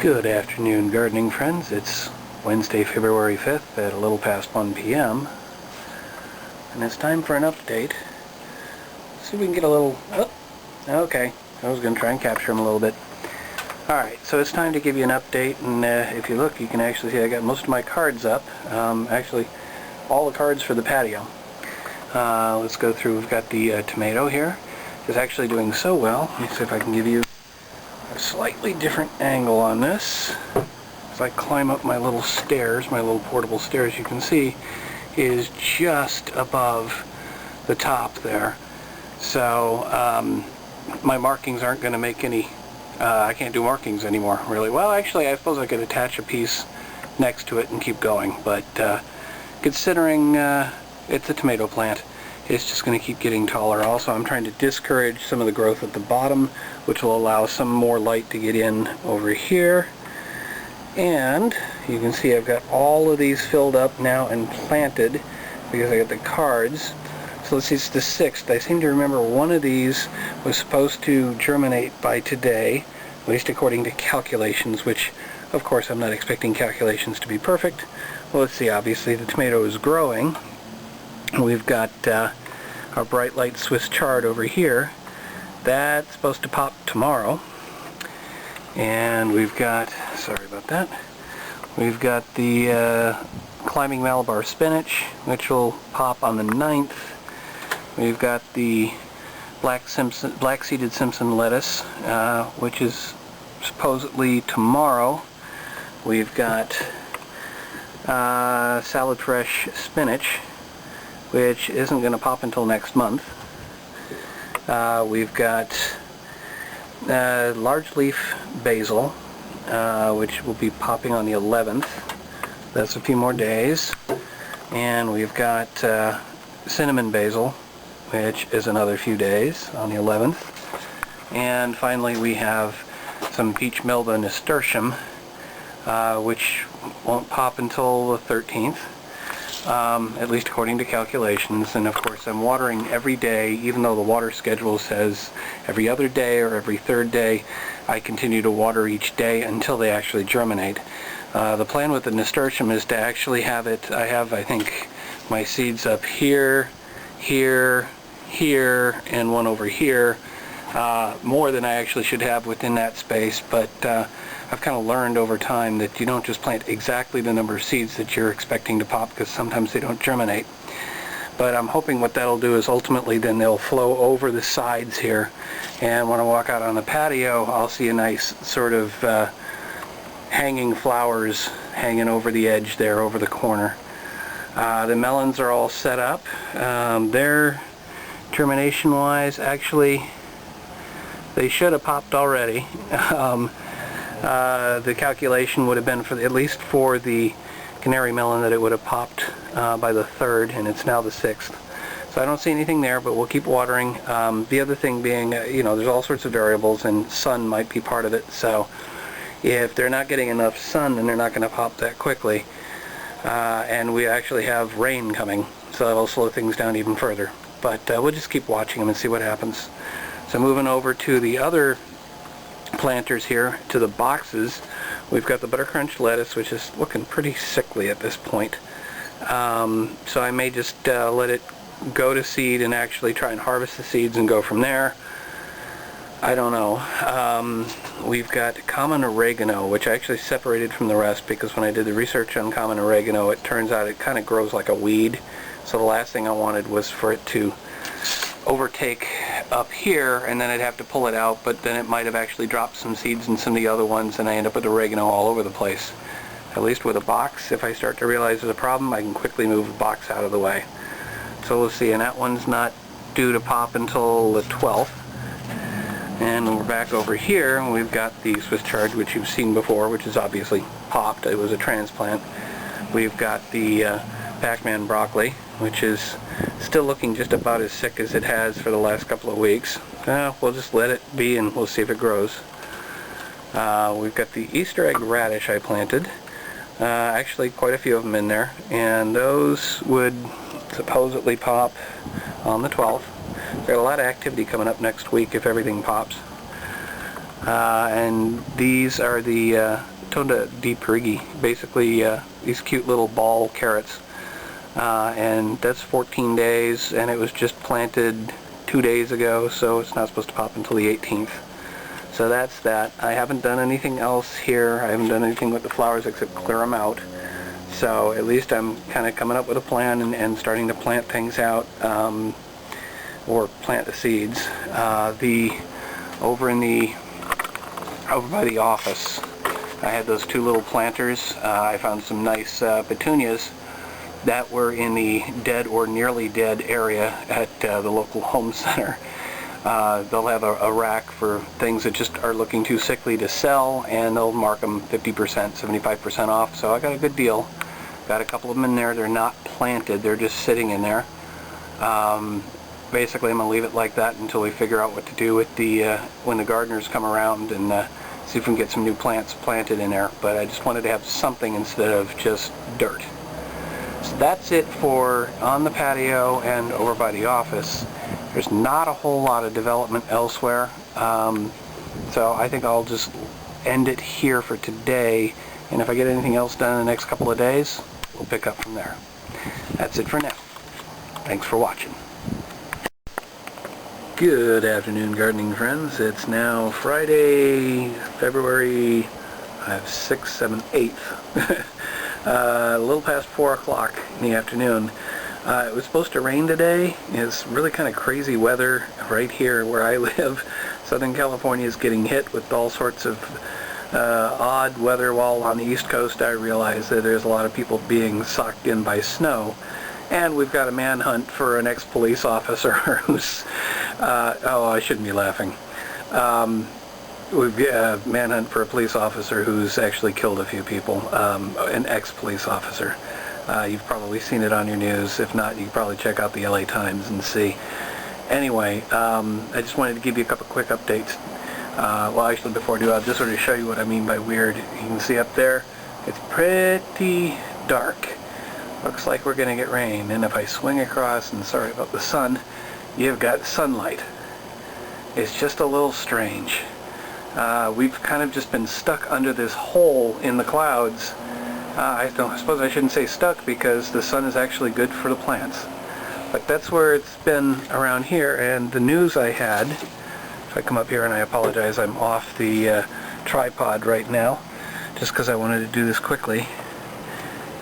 Good afternoon, gardening friends. It's Wednesday, February 5th at a little past 1 p.m. and it's time for an update. Let's see if we can get a little... Oh, okay. I was going to try and capture him a little bit. Alright, so it's time to give you an update, and if you look, you can actually see I got most of my cards up. Actually, all the cards for the patio. Let's go through. We've got the tomato here. It's actually doing so well. Let me see if I can give you a slightly different angle on this. As I climb up my little stairs, my little portable stairs, you can see is just above the top there. So my markings aren't going to make any, I can't do markings anymore really. Well, actually I suppose I could attach a piece next to it and keep going, but considering it's a tomato plant, it's just going to keep getting taller. Also, I'm trying to discourage some of the growth at the bottom, which will allow some more light to get in over here. And you can see I've got all of these filled up now and planted because I got the cards. So let's see, it's the 6th. I seem to remember one of these was supposed to germinate by today, at least according to calculations, which of course I'm not expecting calculations to be perfect. Well, let's see, obviously the tomato is growing. We've got our bright light Swiss chard over here. That's supposed to pop tomorrow. And we've got, sorry about that, we've got the climbing Malabar spinach, which will pop on the 9th. We've got the black-seeded Simpson lettuce, which is supposedly tomorrow. We've got salad fresh spinach, which isn't going to pop until next month. We've got large leaf basil, which will be popping on the 11th. That's a few more days. And we've got cinnamon basil, which is another few days on the 11th. And finally we have some peach melba nasturtium, which won't pop until the 13th. At least according to calculations. And of course I'm watering every day, even though the water schedule says every other day or every third day. I continue to water each day until they actually germinate. The plan with the nasturtium is to actually have it, I think, my seeds up here, here, here, and one over here. More than I actually should have within that space, but I've kind of learned over time that you don't just plant exactly the number of seeds that you're expecting to pop, because sometimes they don't germinate. But I'm hoping what that'll do is ultimately then they'll flow over the sides here, and when I walk out on the patio I'll see a nice sort of hanging flowers hanging over the edge there, over the corner. The melons are all set up. They're germination wise, actually they should have popped already. The calculation would have been for at least for the canary melon that it would have popped by the 3rd, and it's now the 6th. So I don't see anything there, but we'll keep watering. The other thing being, there's all sorts of variables, and sun might be part of it. So if they're not getting enough sun, then they're not going to pop that quickly. And we actually have rain coming, so that'll slow things down even further. But we'll just keep watching them and see what happens. So moving over to the other planters here, to the boxes, we've got the buttercrunch lettuce, which is looking pretty sickly at this point. So I may just let it go to seed and actually try and harvest the seeds and go from there. I don't know. We've got common oregano, which I actually separated from the rest because when I did the research on common oregano, it turns out it kind of grows like a weed. So the last thing I wanted was for it to overtake up here, and then I'd have to pull it out, but then it might have actually dropped some seeds in some of the other ones, and I end up with oregano all over the place. At least with a box, if I start to realize there's a problem, I can quickly move the box out of the way. So we'll see, and that one's not due to pop until the 12th. And we're back over here, and we've got the Swiss chard, which you've seen before, which is obviously popped. It was a transplant. We've got the Pac-Man broccoli, which is still looking just about as sick as it has for the last couple of weeks. We'll just let it be and we'll see if it grows. We've got the Easter egg radish I planted. Actually quite a few of them in there, and those would supposedly pop on the 12th. Got a lot of activity coming up next week if everything pops. And these are the Tonda di Perighi, basically these cute little ball carrots. And that's 14 days, and it was just planted 2 days ago, so it's not supposed to pop until the 18th. So that's that. I haven't done anything else here. I haven't done anything with the flowers except clear them out. So at least I'm kind of coming up with a plan and starting to plant things out, or plant the seeds. Over by the office, I had those 2 little planters. I found some nice petunias that were in the dead or nearly dead area at the local home center. They'll have a rack for things that just are looking too sickly to sell, and they'll mark them 50%, 75% off. So I got a good deal. Got a couple of them in there. They're not planted. They're just sitting in there. Basically, I'm going to leave it like that until we figure out what to do with the when the gardeners come around, and see if we can get some new plants planted in there. But I just wanted to have something instead of just dirt. So that's it for on the patio and over by the office. There's not a whole lot of development elsewhere, so I think I'll just end it here for today, and if I get anything else done in the next couple of days, we'll pick up from there. That's it for now. Thanks for watching. Good afternoon, gardening friends. It's now Friday, February 6th, 7th, 8th. A little past 4 o'clock in the afternoon. It was supposed to rain today. It's really kind of crazy weather right here where I live. Southern California is getting hit with all sorts of odd weather, while on the East Coast I realize that there's a lot of people being sucked in by snow. And we've got a manhunt for an ex-police officer who's, oh, I shouldn't be laughing. We've got a manhunt for a police officer who's actually killed a few people, an ex-police officer. You've probably seen it on your news. If not, you can probably check out the LA Times and see. Anyway, I just wanted to give you a couple quick updates. Well, actually, before I do, I'll just sort of show you what I mean by weird. You can see up there, it's pretty dark. Looks like we're going to get rain, and if I swing across, and sorry about the sun, you've got sunlight. It's just a little strange. We've kind of just been stuck under this hole in the clouds. I suppose I shouldn't say stuck, because the sun is actually good for the plants. But that's where it's been around here, and the news I had, if I come up here, and I apologize, I'm off the tripod right now, just because I wanted to do this quickly,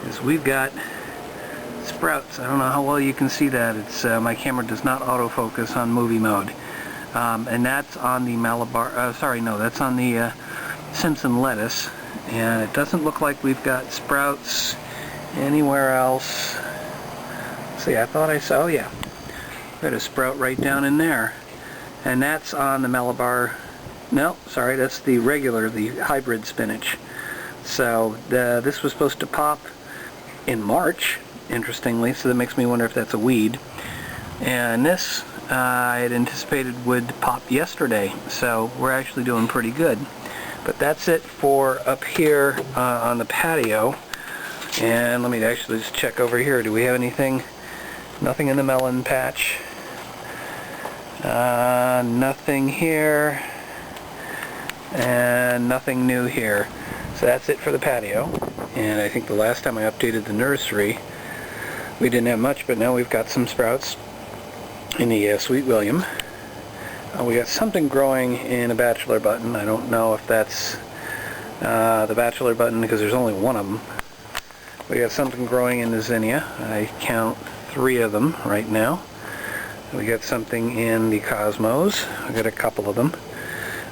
is we've got sprouts. I don't know how well you can see that. It's my camera does not autofocus on movie mode. And that's on the that's on the Simpson lettuce, and it doesn't look like we've got sprouts anywhere else. See, I thought I saw, oh yeah, got a sprout right down in there, and that's on the Malabar, no, sorry, that's the regular, the hybrid spinach. So this was supposed to pop in March, interestingly, so that makes me wonder if that's a weed. And this I had anticipated would pop yesterday, so we're actually doing pretty good. But that's it for up here on the patio. And let me actually just check over here. Do we have anything? Nothing in the melon patch. Nothing here. And nothing new here. So that's it for the patio. And I think the last time I updated the nursery, we didn't have much, but now we've got some sprouts in the Sweet William. We got something growing in a bachelor button. I don't know if that's the bachelor button, because there's only one of them. We got something growing in the zinnia. I count 3 of them right now. We got something in the cosmos. We got a couple of them.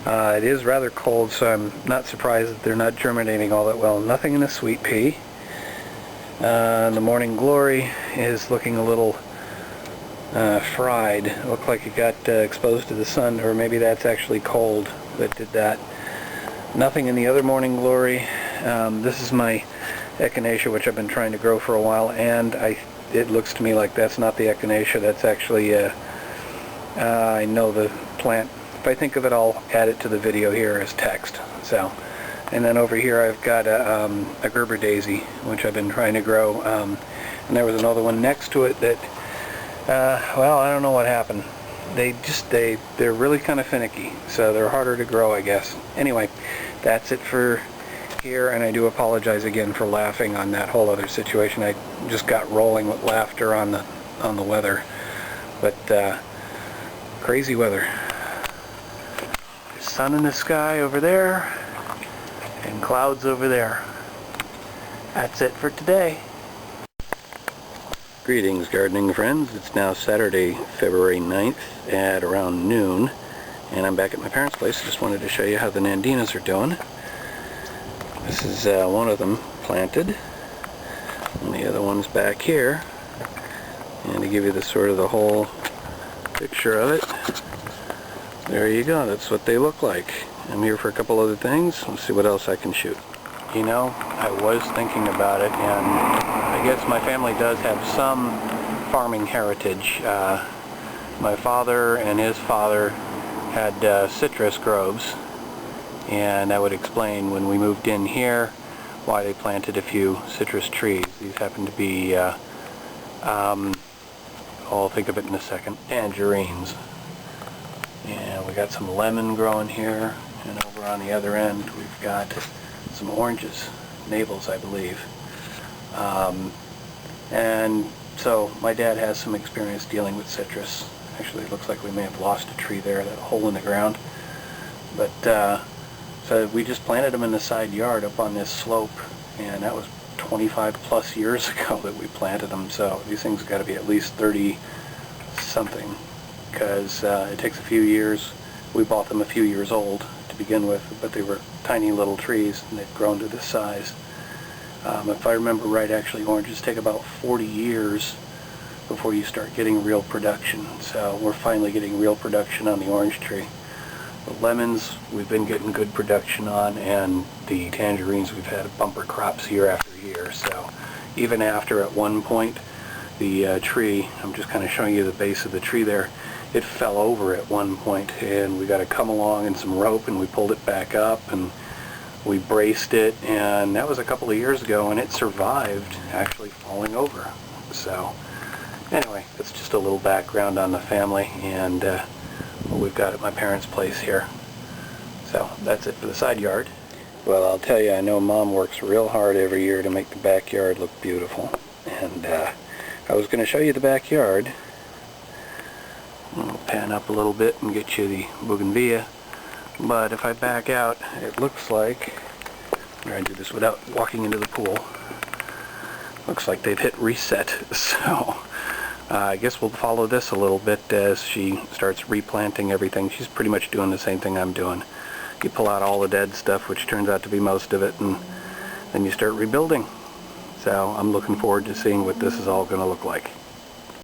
It is rather cold, so I'm not surprised that they're not germinating all that well. Nothing in the sweet pea. The morning glory is looking a little fried. It looked like it got exposed to the sun, or maybe that's actually cold that did that. Nothing in the other morning glory. This is my echinacea, which I've been trying to grow for a while, and it looks to me like that's not the echinacea. That's actually I know the plant. If I think of it, I'll add it to the video here as text. So, and then over here I've got a Gerber daisy, which I've been trying to grow, and there was another one next to it that well, I don't know what happened. they're really kind of finicky, so they're harder to grow, I guess. Anyway, that's it for here, and I do apologize again for laughing on that whole other situation. I just got rolling with laughter on the weather, but crazy weather. There's sun in the sky over there, and clouds over there. That's it for today. Greetings, gardening friends. It's now Saturday, February 9th at around noon, and I'm back at my parents' place. Just wanted to show you how the Nandinas are doing. This is one of them planted, and the other one's back here. And to give you the whole picture of it, there you go. That's what they look like. I'm here for a couple other things. Let's see what else I can shoot. You know, I was thinking about it, and I guess my family does have some farming heritage. My father and his father had citrus groves, and that would explain when we moved in here why they planted a few citrus trees. These happen to be, I'll think of it in a second, tangerines. And we got some lemon growing here, and over on the other end we've got some oranges, navels I believe. And so my dad has some experience dealing with citrus. Actually, it looks like we may have lost a tree there, that hole in the ground. But so we just planted them in the side yard up on this slope, and that was 25 plus years ago that we planted them. So these things have got to be at least 30 something, because it takes a few years. We bought them a few years old to begin with, but they were tiny little trees, and they've grown to this size. If I remember right, actually oranges take about 40 years before you start getting real production. So we're finally getting real production on the orange tree. The lemons we've been getting good production on, and the tangerines we've had bumper crops year after year. So even after at one point the tree, I'm just kind of showing you the base of the tree there, it fell over at one point, and we got to come along in some rope, and we pulled it back up, and we braced it, and that was a couple of years ago, and it survived actually falling over. So anyway, that's just a little background on the family and what we've got at my parents' place here. So that's it for the side yard. Well, I'll tell you, I know Mom works real hard every year to make the backyard look beautiful, and I was going to show you the backyard. I'll pan up a little bit and get you the bougainvillea. But if I back out, it looks like, I'm trying to do this without walking into the pool, looks like they've hit reset. So I guess we'll follow this a little bit as she starts replanting everything. She's pretty much doing the same thing I'm doing. You pull out all the dead stuff, which turns out to be most of it, and then you start rebuilding. So I'm looking forward to seeing what this is all going to look like.